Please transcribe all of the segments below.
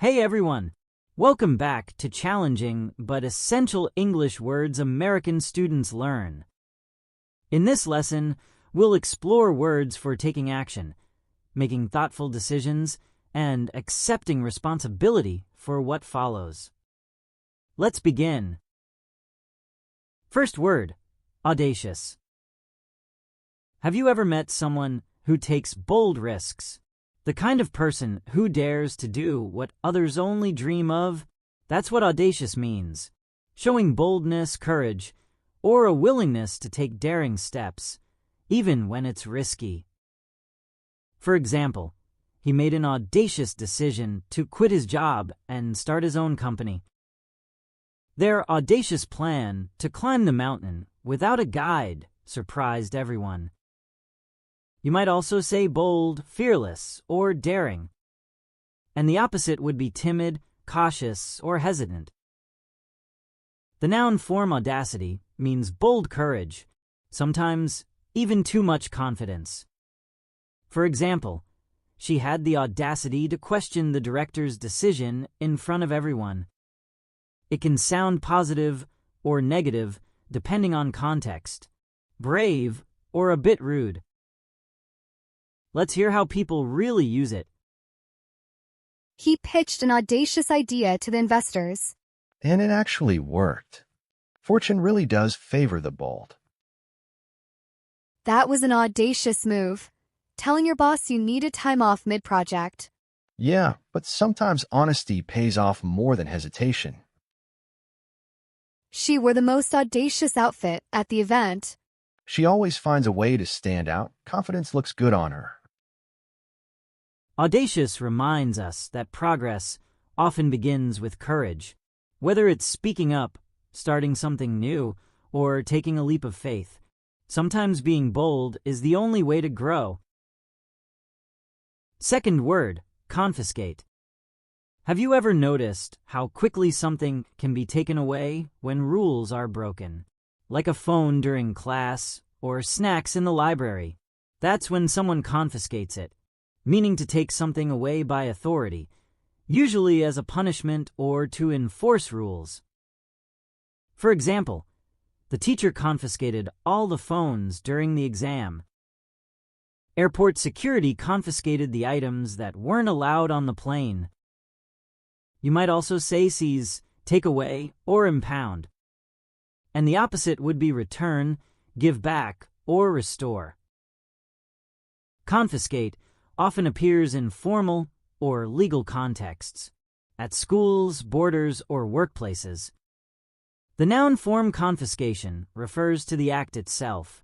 Hey everyone! Welcome back to challenging but essential English words American students learn. In this lesson, we'll explore words for taking action, making thoughtful decisions, and accepting responsibility for what follows. Let's begin. First word, audacious. Have you ever met someone who takes bold risks? The kind of person who dares to do what others only dream of? That's what audacious means. Showing boldness, courage, or a willingness to take daring steps, even when it's risky. For example, he made an audacious decision to quit his job and start his own company. Their audacious plan to climb the mountain without a guide surprised everyone. You might also say bold, fearless, or daring. And the opposite would be timid, cautious, or hesitant. The noun form audacity means bold courage, sometimes even too much confidence. For example, she had the audacity to question the director's decision in front of everyone. It can sound positive or negative depending on context, brave or a bit rude. Let's hear how people really use it. He pitched an audacious idea to the investors. And it actually worked. Fortune really does favor the bold. That was an audacious move. Telling your boss you needed time off mid-project. Yeah, but sometimes honesty pays off more than hesitation. She wore the most audacious outfit at the event. She always finds a way to stand out. Confidence looks good on her. Audacious reminds us that progress often begins with courage, whether it's speaking up, starting something new, or taking a leap of faith. Sometimes being bold is the only way to grow. Second word, confiscate. Have you ever noticed how quickly something can be taken away when rules are broken? Like a phone during class or snacks in the library. That's when someone confiscates it, meaning to take something away by authority, usually as a punishment or to enforce rules. For example, the teacher confiscated all the phones during the exam. Airport security confiscated the items that weren't allowed on the plane. You might also say seize, take away, or impound. And the opposite would be return, give back, or restore. Confiscate often appears in formal or legal contexts, at schools, borders, or workplaces. The noun form confiscation refers to the act itself.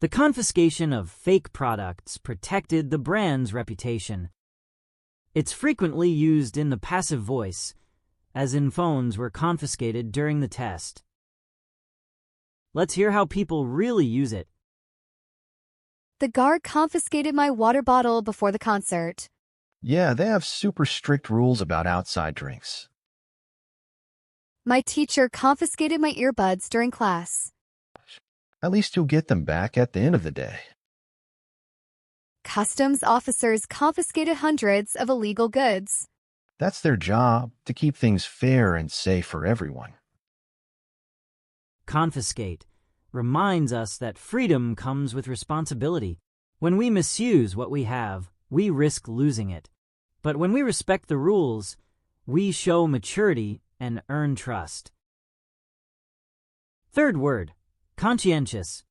The confiscation of fake products protected the brand's reputation. It's frequently used in the passive voice, as in phones were confiscated during the test. Let's hear how people really use it. The guard confiscated my water bottle before the concert. Yeah, they have super strict rules about outside drinks. My teacher confiscated my earbuds during class. At least you'll get them back at the end of the day. Customs officers confiscated hundreds of illegal goods. That's their job, to keep things fair and safe for everyone. Confiscate reminds us that freedom comes with responsibility. When we misuse what we have, we risk losing it. But when we respect the rules, we show maturity and earn trust. Third word, conscientious.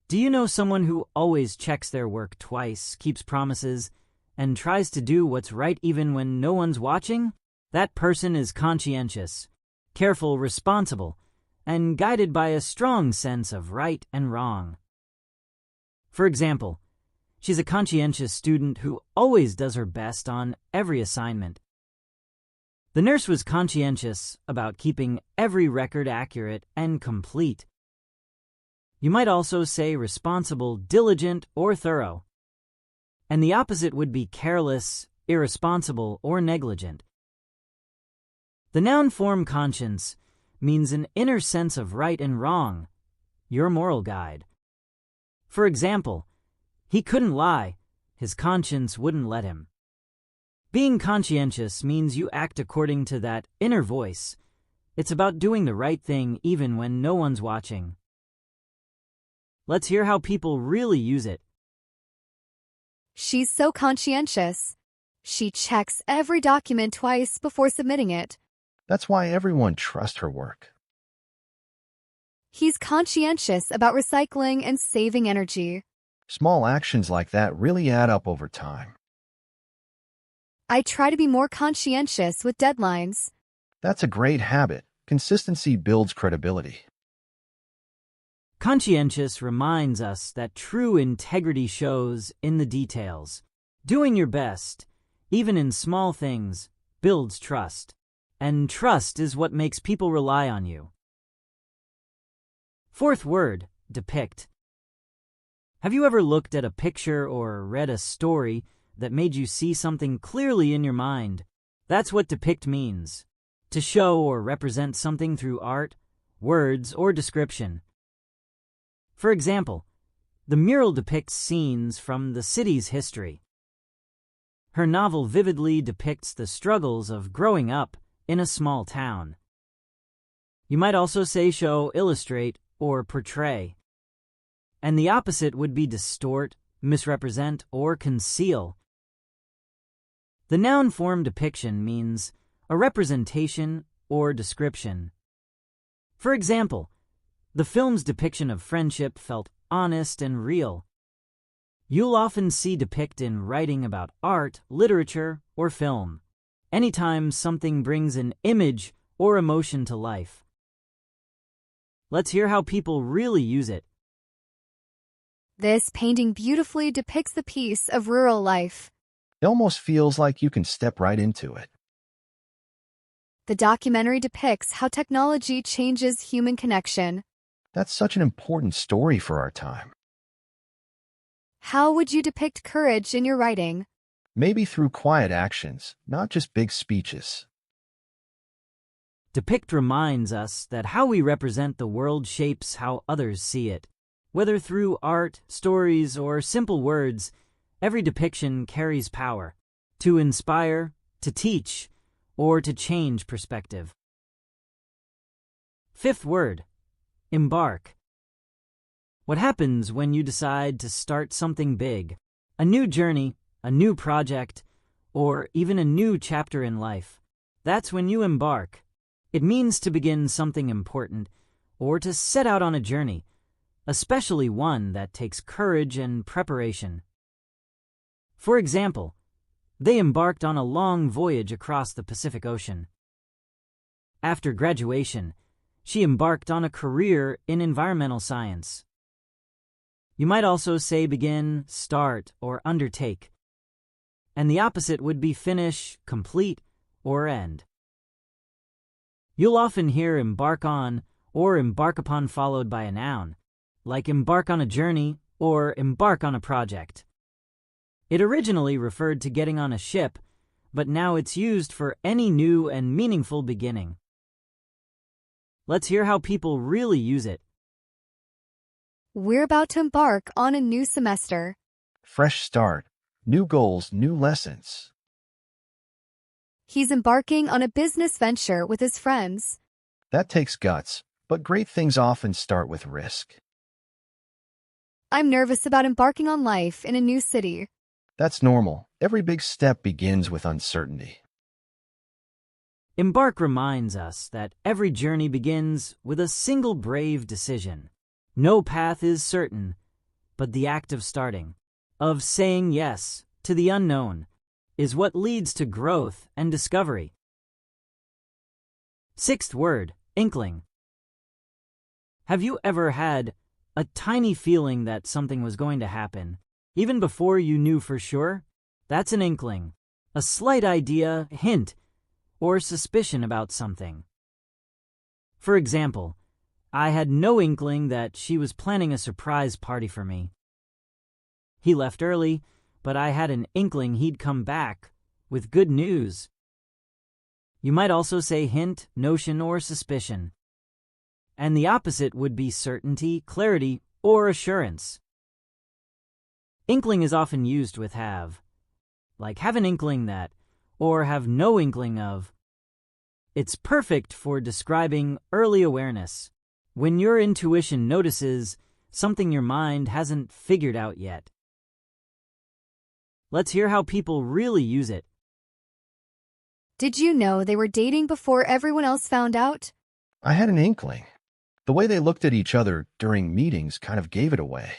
Do you know someone who always checks their work twice, keeps promises, and tries to do what's right even when no one's watching? That person is conscientious, careful, responsible, and guided by a strong sense of right and wrong. For example, she's a conscientious student who always does her best on every assignment. The nurse was conscientious about keeping every record accurate and complete. You might also say responsible, diligent, or thorough. And the opposite would be careless, irresponsible, or negligent. The noun form conscience means an inner sense of right and wrong, your moral guide. For example, he couldn't lie, his conscience wouldn't let him. Being conscientious means you act according to that inner voice. It's about doing the right thing even when no one's watching. Let's hear how people really use it. She's so conscientious. She checks every document twice before submitting it. That's why everyone trusts her work. He's conscientious about recycling and saving energy. Small actions like that really add up over time. I try to be more conscientious with deadlines. That's a great habit. Consistency builds credibility. Conscientious reminds us that true integrity shows in the details. Doing your best, even in small things, builds trust. And trust is what makes people rely on you. Fourth word, depict. Have you ever looked at a picture or read a story that made you see something clearly in your mind? That's what depict means. To show or represent something through art, words, or description. For example, the mural depicts scenes from the city's history. Her novel vividly depicts the struggles of growing up in a small town. You might also say show, illustrate, or portray. And the opposite would be distort, misrepresent, or conceal. The noun form depiction means a representation or description. For example, the film's depiction of friendship felt honest and real. You'll often see depict in writing about art, literature, or film, anytime something brings an image or emotion to life. Let's hear how people really use it. This painting beautifully depicts the peace of rural life. It almost feels like you can step right into it. The documentary depicts how technology changes human connection. That's such an important story for our time. How would you depict courage in your writing? Maybe through quiet actions, not just big speeches. Depict reminds us that how we represent the world shapes how others see it. Whether through art, stories, or simple words, every depiction carries power to inspire, to teach, or to change perspective. Fifth word, embark. What happens when you decide to start something big? A new journey, a new project, or even a new chapter in life. That's when you embark. It means to begin something important, or to set out on a journey, especially one that takes courage and preparation. For example, they embarked on a long voyage across the Pacific Ocean. After graduation, she embarked on a career in environmental science. You might also say begin, start, or undertake. And the opposite would be finish, complete, or end. You'll often hear embark on or embark upon followed by a noun, like embark on a journey or embark on a project. It originally referred to getting on a ship, but now it's used for any new and meaningful beginning. Let's hear how people really use it. We're about to embark on a new semester. Fresh start, new goals, new lessons. He's embarking on a business venture with his friends. That takes guts, but great things often start with risk. I'm nervous about embarking on life in a new city. That's normal. Every big step begins with uncertainty. Embark reminds us that every journey begins with a single brave decision. No path is certain, but the act of starting, of saying yes to the unknown, is what leads to growth and discovery. Sixth word, inkling. Have you ever had a tiny feeling that something was going to happen, even before you knew for sure? That's an inkling, a slight idea, hint, or suspicion about something. For example, I had no inkling that she was planning a surprise party for me. He left early, but I had an inkling he'd come back with good news. You might also say hint, notion, or suspicion. And the opposite would be certainty, clarity, or assurance. Inkling is often used with have. Like have an inkling that or have no inkling of. It's perfect for describing early awareness, when your intuition notices something your mind hasn't figured out yet. Let's hear how people really use it. Did you know they were dating before everyone else found out? I had an inkling. The way they looked at each other during meetings kind of gave it away.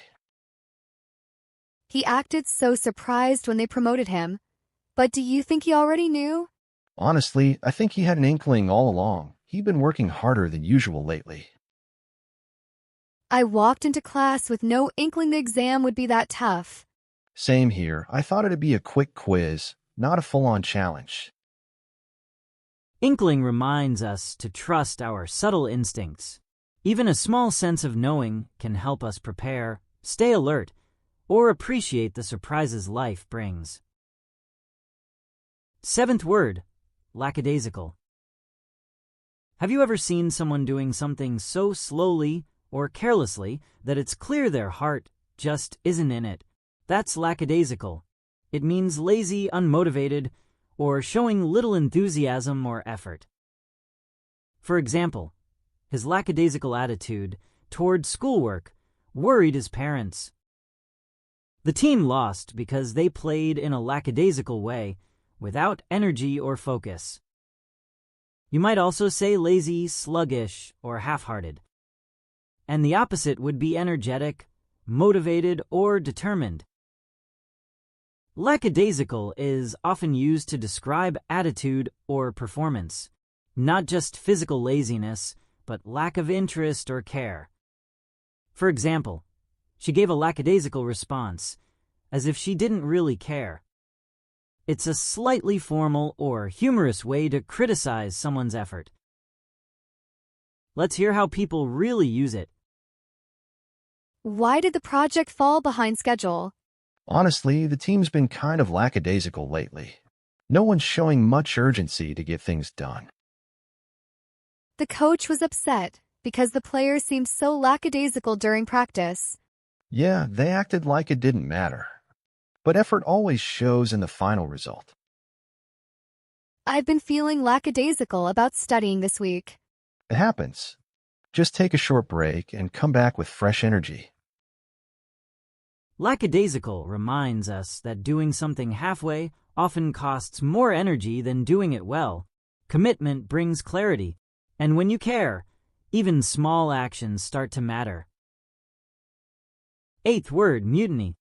He acted so surprised when they promoted him. But do you think he already knew? Honestly, I think he had an inkling all along. He'd been working harder than usual lately. I walked into class with no inkling the exam would be that tough. Same here. I thought it'd be a quick quiz, not a full-on challenge. Inkling reminds us to trust our subtle instincts. Even a small sense of knowing can help us prepare, stay alert, or appreciate the surprises life brings. 7th word, lackadaisical. Have you ever seen someone doing something so slowly or carelessly that it's clear their heart just isn't in it? That's lackadaisical. It means lazy, unmotivated, or showing little enthusiasm or effort. For example, his lackadaisical attitude toward schoolwork worried his parents. The team lost because they played in a lackadaisical way, without energy or focus. You might also say lazy, sluggish, or half-hearted. And the opposite would be energetic, motivated, or determined. Lackadaisical is often used to describe attitude or performance, not just physical laziness, but lack of interest or care. For example, she gave a lackadaisical response, as if she didn't really care. It's a slightly formal or humorous way to criticize someone's effort. Let's hear how people really use it. Why did the project fall behind schedule? Honestly, the team's been kind of lackadaisical lately. No one's showing much urgency to get things done. The coach was upset because the players seemed so lackadaisical during practice. Yeah, they acted like it didn't matter. But effort always shows in the final result. I've been feeling lackadaisical about studying this week. It happens. Just take a short break and come back with fresh energy. Lackadaisical reminds us that doing something halfway often costs more energy than doing it well. Commitment brings clarity, and when you care, even small actions start to matter. 8th word, mutiny.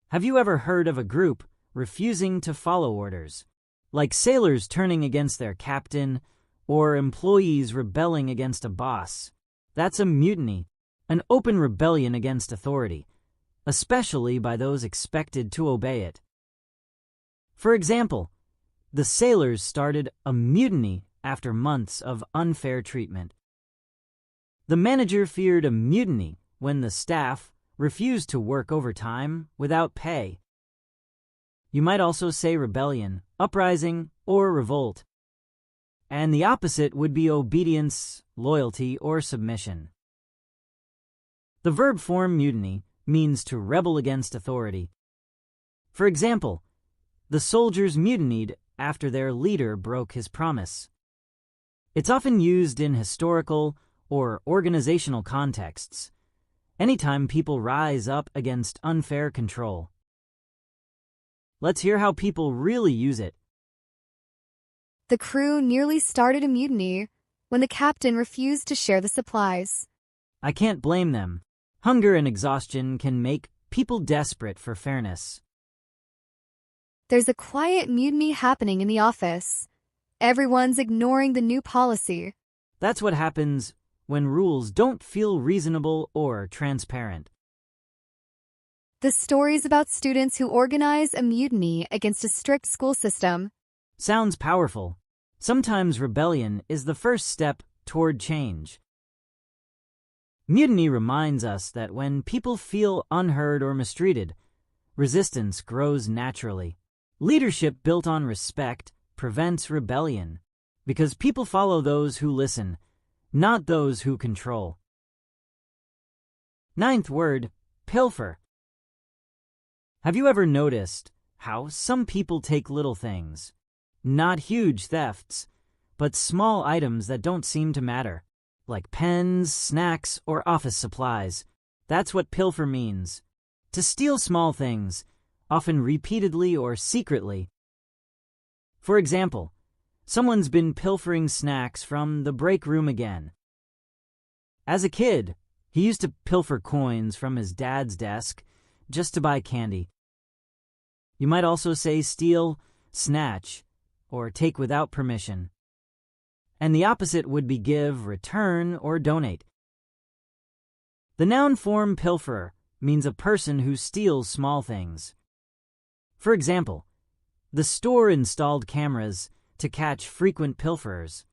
Have you ever heard of a group refusing to follow orders, like sailors turning against their captain or employees rebelling against a boss? That's a mutiny, an open rebellion against authority, especially by those expected to obey it. For example, the sailors started a mutiny after months of unfair treatment. The manager feared a mutiny when the staff refused to work overtime without pay. You might also say rebellion, uprising, or revolt. And the opposite would be obedience, loyalty, or submission. The verb form mutiny means to rebel against authority. For example, the soldiers mutinied after their leader broke his promise. It's often used in historical or organizational contexts, anytime people rise up against unfair control. Let's hear how people really use it. The crew nearly started a mutiny when the captain refused to share the supplies. I can't blame them. Hunger and exhaustion can make people desperate for fairness. There's a quiet mutiny happening in the office. Everyone's ignoring the new policy. That's what happens when rules don't feel reasonable or transparent. The stories about students who organize a mutiny against a strict school system. Sounds powerful. Sometimes rebellion is the first step toward change. Mutiny reminds us that when people feel unheard or mistreated, resistance grows naturally. Leadership built on respect prevents rebellion, because people follow those who listen, not those who control. 9th word, pilfer. Have you ever noticed how some people take little things. Not huge thefts, but small items that don't seem to matter, like pens, snacks, or office supplies. That's what pilfer means. To steal small things, often repeatedly or secretly. For example, someone's been pilfering snacks from the break room again. As a kid, he used to pilfer coins from his dad's desk just to buy candy. You might also say steal, snatch, or take without permission. And the opposite would be give, return, or donate. The noun form pilferer means a person who steals small things. For example, the store installed cameras to catch frequent pilferers.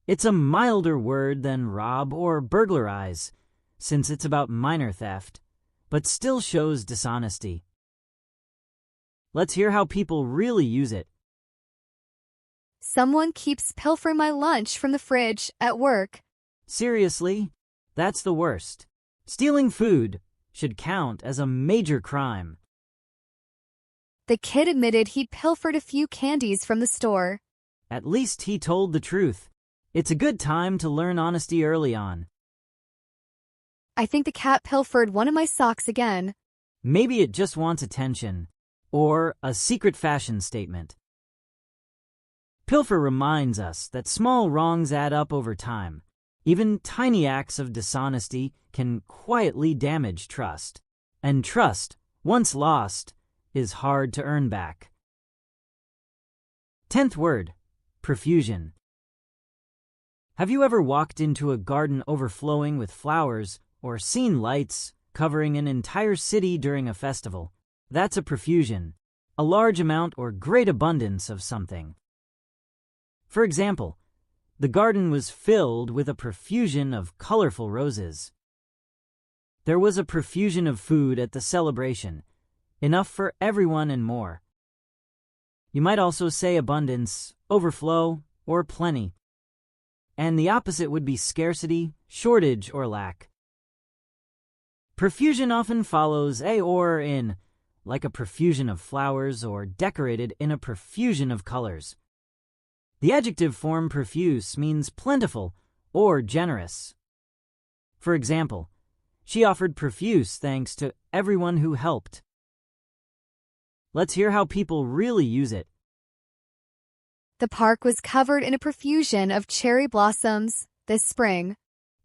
It's a milder word than rob or burglarize, since it's about minor theft, but still shows dishonesty. Let's hear how people really use it. Someone keeps pilfering my lunch from the fridge at work. Seriously? That's the worst. Stealing food should count as a major crime. The kid admitted he'd pilfered a few candies from the store. At least he told the truth. It's a good time to learn honesty early on. I think the cat pilfered one of my socks again. Maybe it just wants attention, or a secret fashion statement. Pilfer reminds us that small wrongs add up over time. Even tiny acts of dishonesty can quietly damage trust. And trust, once lost, is hard to earn back. 10th word, profusion. Have you ever walked into a garden overflowing with flowers or seen lights covering an entire city during a festival? That's a profusion, a large amount or great abundance of something. For example, the garden was filled with a profusion of colorful roses. There was a profusion of food at the celebration, enough for everyone and more. You might also say abundance, overflow, or plenty. And the opposite would be scarcity, shortage, or lack. Profusion often follows a or in, like a profusion of flowers or decorated in a profusion of colors. The adjective form profuse means plentiful or generous. For example, she offered profuse thanks to everyone who helped. Let's hear how people really use it. The park was covered in a profusion of cherry blossoms this spring.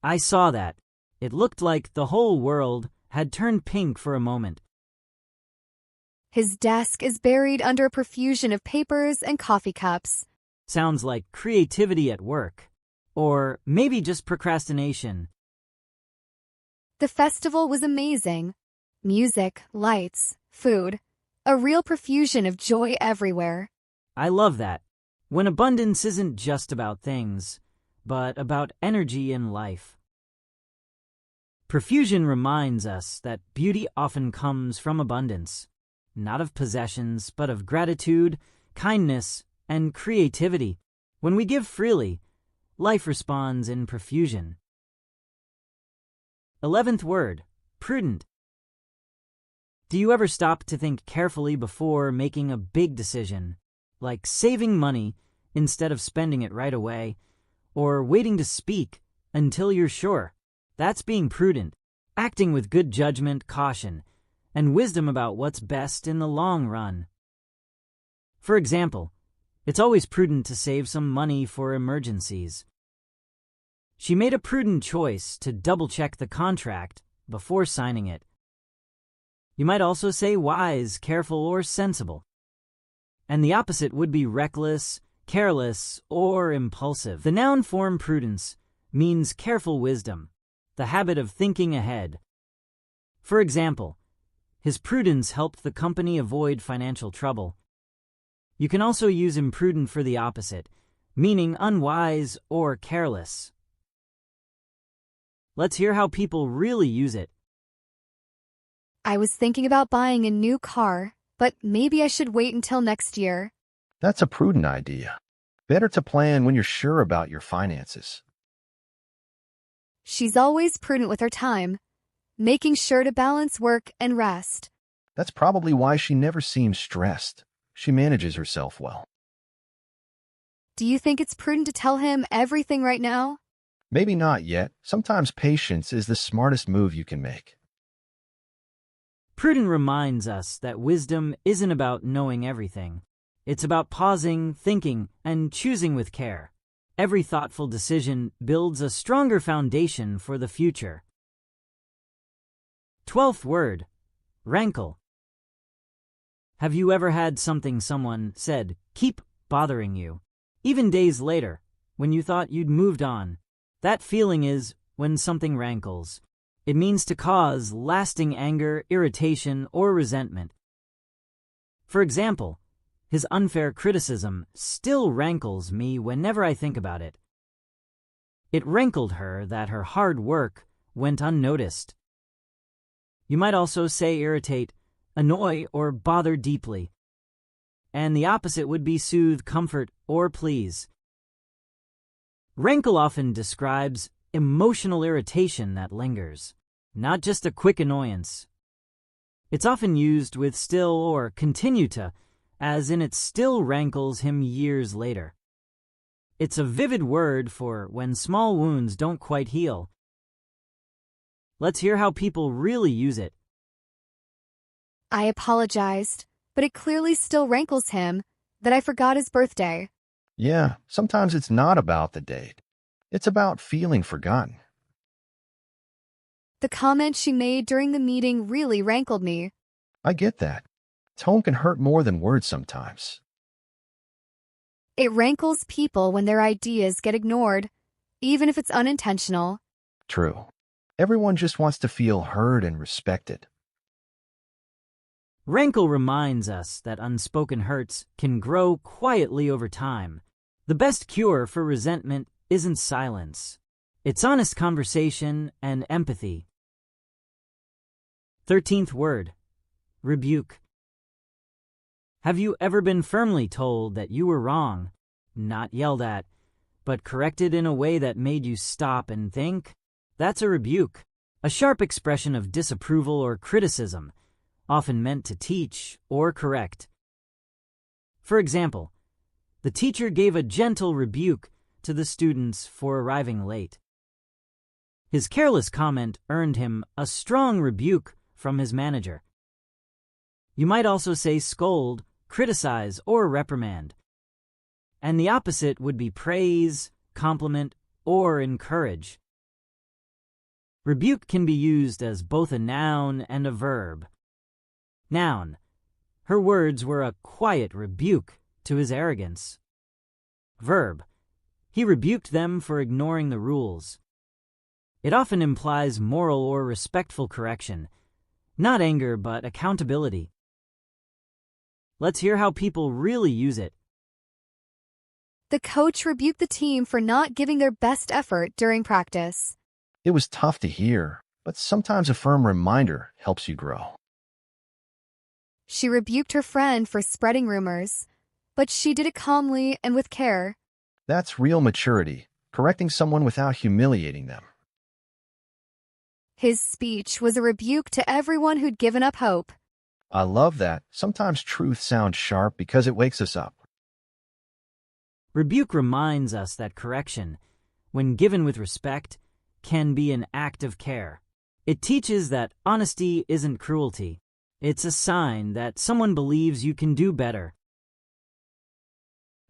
I saw that. It looked like the whole world had turned pink for a moment. His desk is buried under a profusion of papers and coffee cups. Sounds like creativity at work. Or maybe just procrastination. The festival was amazing. Music, lights, food. A real profusion of joy everywhere. I love that. When abundance isn't just about things, but about energy in life. Profusion reminds us that beauty often comes from abundance, not of possessions, but of gratitude, kindness, and creativity. When we give freely, life responds in profusion. 11th word, prudent. Do you ever stop to think carefully before making a big decision, like saving money instead of spending it right away, or waiting to speak until you're sure? That's being prudent, acting with good judgment, caution, and wisdom about what's best in the long run. For example, it's always prudent to save some money for emergencies. She made a prudent choice to double-check the contract before signing it. You might also say wise, careful, or sensible. And the opposite would be reckless, careless, or impulsive. The noun form prudence means careful wisdom, the habit of thinking ahead. For example, his prudence helped the company avoid financial trouble. You can also use imprudent for the opposite, meaning unwise or careless. Let's hear how people really use it. I was thinking about buying a new car, but maybe I should wait until next year. That's a prudent idea. Better to plan when you're sure about your finances. She's always prudent with her time, making sure to balance work and rest. That's probably why she never seems stressed. She manages herself well. Do you think it's prudent to tell him everything right now? Maybe not yet. Sometimes patience is the smartest move you can make. Prudent reminds us that wisdom isn't about knowing everything. It's about pausing, thinking, and choosing with care. Every thoughtful decision builds a stronger foundation for the future. 12th word, rankle. Have you ever had something someone said keep bothering you? Even days later, when you thought you'd moved on. That feeling is when something rankles. It means to cause lasting anger, irritation, or resentment. For example, his unfair criticism still rankles me whenever I think about it. It rankled her that her hard work went unnoticed. You might also say irritate, annoy, or bother deeply. And the opposite would be soothe, comfort, or please. Rankle often describes emotional irritation that lingers, not just a quick annoyance. It's often used with still or continue to, as in it still rankles him years later. It's a vivid word for when small wounds don't quite heal. Let's hear how people really use it. I apologized, but it clearly still rankles him that I forgot his birthday. Yeah, sometimes it's not about the date. It's about feeling forgotten. The comment she made during the meeting really rankled me. I get that. Tone can hurt more than words sometimes. It rankles people when their ideas get ignored, even if it's unintentional. True. Everyone just wants to feel heard and respected. Rankle reminds us that unspoken hurts can grow quietly over time. The best cure for resentment isn't silence. It's honest conversation and empathy. 13th word, rebuke. Have you ever been firmly told that you were wrong, not yelled at, but corrected in a way that made you stop and think? That's a rebuke, a sharp expression of disapproval or criticism, often meant to teach or correct. For example, the teacher gave a gentle rebuke to the students for arriving late. His careless comment earned him a strong rebuke from his manager. You might also say scold, criticize, or reprimand. And the opposite would be praise, compliment, or encourage. Rebuke can be used as both a noun and a verb. Noun. Her words were a quiet rebuke to his arrogance. Verb. He rebuked them for ignoring the rules. It often implies moral or respectful correction, not anger but accountability. Let's hear how people really use it. The coach rebuked the team for not giving their best effort during practice. It was tough to hear, but sometimes a firm reminder helps you grow. She rebuked her friend for spreading rumors, but she did it calmly and with care. That's real maturity, correcting someone without humiliating them. His speech was a rebuke to everyone who'd given up hope. I love that. Sometimes truth sounds sharp because it wakes us up. Rebuke reminds us that correction, when given with respect, can be an act of care. It teaches that honesty isn't cruelty. It's a sign that someone believes you can do better.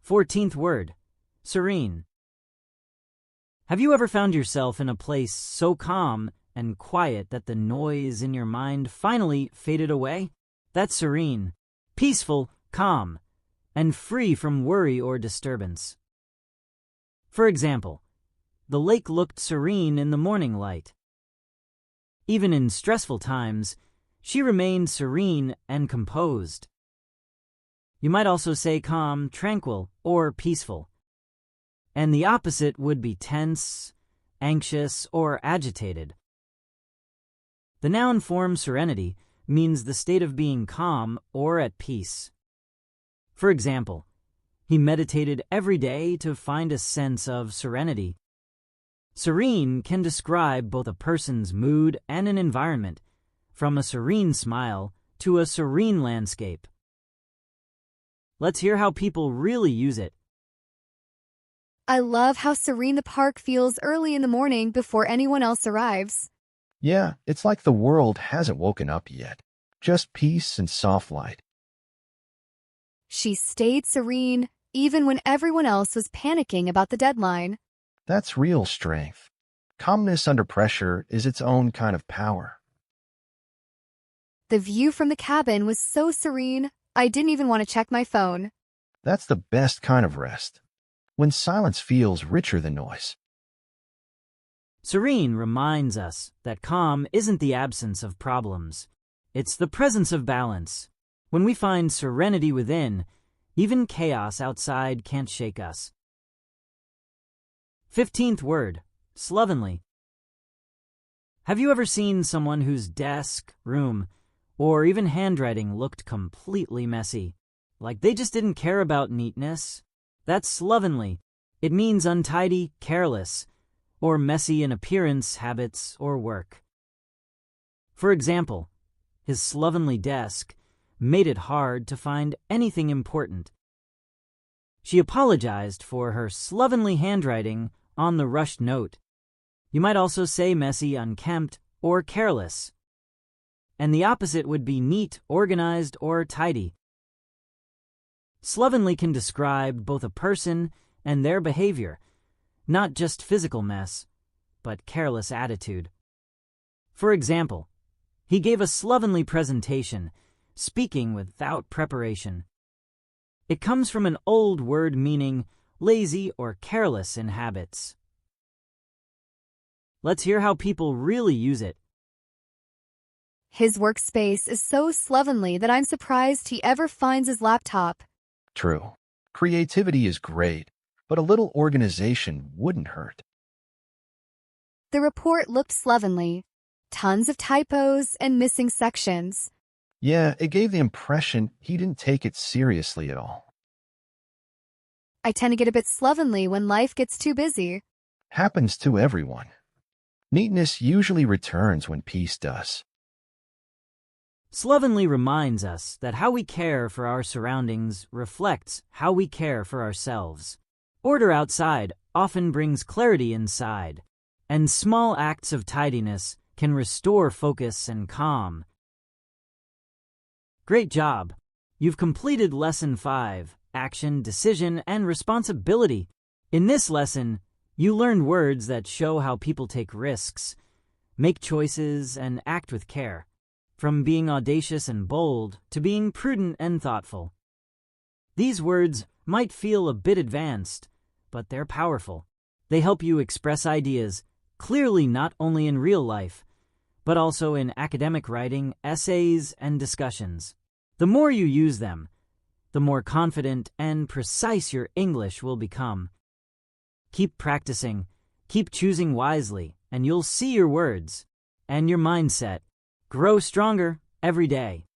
14th word, serene. Have you ever found yourself in a place so calm and quiet that the noise in your mind finally faded away? That's serene, peaceful, calm, and free from worry or disturbance. For example, the lake looked serene in the morning light. Even in stressful times, she remained serene and composed. You might also say calm, tranquil, or peaceful. And the opposite would be tense, anxious, or agitated. The noun form serenity means the state of being calm or at peace. For example, he meditated every day to find a sense of serenity. Serene can describe both a person's mood and an environment, from a serene smile to a serene landscape. Let's hear how people really use it. I love how serene the park feels early in the morning before anyone else arrives. Yeah, it's like the world hasn't woken up yet. Just peace and soft light. She stayed serene even when everyone else was panicking about the deadline. That's real strength. Calmness under pressure is its own kind of power. The view from the cabin was so serene, I didn't even want to check my phone. That's the best kind of rest. When silence feels richer than noise. Serene reminds us that calm isn't the absence of problems. It's the presence of balance. When we find serenity within, even chaos outside can't shake us. 15th word, slovenly. Have you ever seen someone whose desk, room, or even handwriting looked completely messy? Like they just didn't care about neatness? That's slovenly. It means untidy, careless, or messy in appearance, habits, or work. For example, his slovenly desk made it hard to find anything important. She apologized for her slovenly handwriting on the rushed note. You might also say messy, unkempt, or careless. And the opposite would be neat, organized, or tidy. Slovenly can describe both a person and their behavior, not just physical mess, but careless attitude. For example, he gave a slovenly presentation, speaking without preparation. It comes from an old word meaning lazy or careless in habits. Let's hear how people really use it. His workspace is so slovenly that I'm surprised he ever finds his laptop. True. Creativity is great, but a little organization wouldn't hurt. The report looked slovenly. Tons of typos and missing sections. Yeah, it gave the impression he didn't take it seriously at all. I tend to get a bit slovenly when life gets too busy. Happens to everyone. Neatness usually returns when peace does. Slovenly reminds us that how we care for our surroundings reflects how we care for ourselves. Order outside often brings clarity inside, and small acts of tidiness can restore focus and calm. Great job! You've completed Lesson 5, Action, Decision, and Responsibility. In this lesson, you learned words that show how people take risks, make choices, and act with care. From being audacious and bold to being prudent and thoughtful. These words might feel a bit advanced, but they're powerful. They help you express ideas clearly not only in real life, but also in academic writing, essays, and discussions. The more you use them, the more confident and precise your English will become. Keep practicing, keep choosing wisely, and you'll see your words and your mindset grow stronger every day.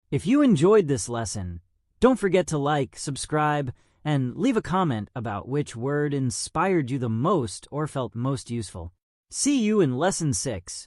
If you enjoyed this lesson, don't forget to like, subscribe, and leave a comment about which word inspired you the most or felt most useful. See you in Lesson 6.